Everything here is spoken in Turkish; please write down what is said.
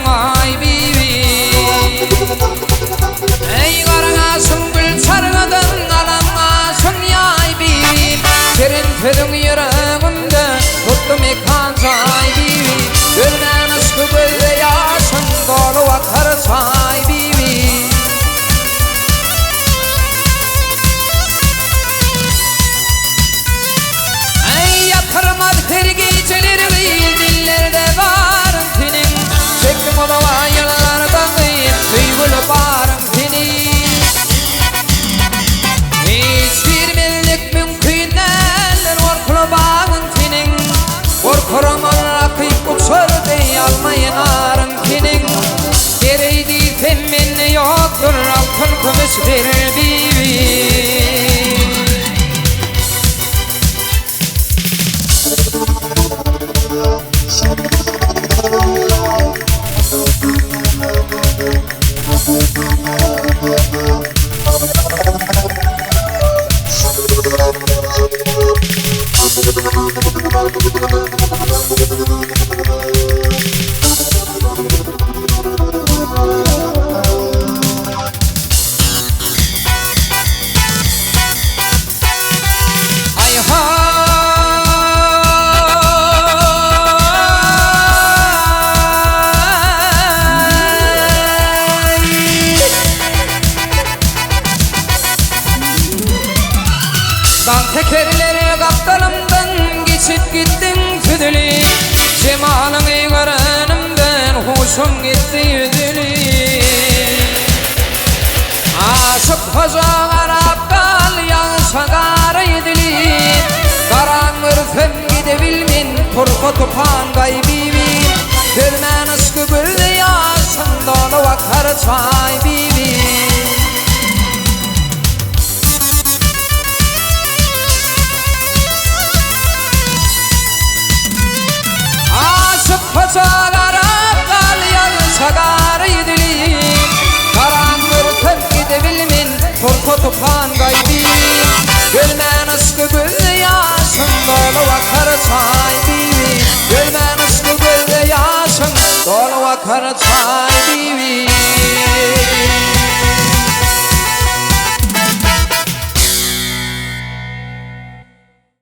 ay bibi ey garanga sungul sargadan galanga sungya ay bibi serin fedung yaragunda tutme khansa ay bibi gölmen askubel ya sangolo akhar sai bibi ay akhar tergi çelir dillerde varım senin çektim o da vayalardan duygul varım senin hiçbir millik mümkün eller korkulu bağın senin korkurum akıyıp uçar dey almayın arım senin gereydi temin yoktur altın kümüsdür bibi dağ tekerleri kaptanımdan geçip gittin tüdülü cemalın eygarınımdan hoşum gitti yüdülü aşık hoca garap kal yağışa gara yedili karanır fem gidebilmin turku tupan gaybibi görmen aşkı bülü yaşın dolu vakar çay bibi Paçalara kalyan sagar yedili karanlık hep gidebilmin korku tupan gaybi gölmen aşkı gül yaşın dolu vakar çay bibi gölmen aşkı gül yaşın dolu vakar çay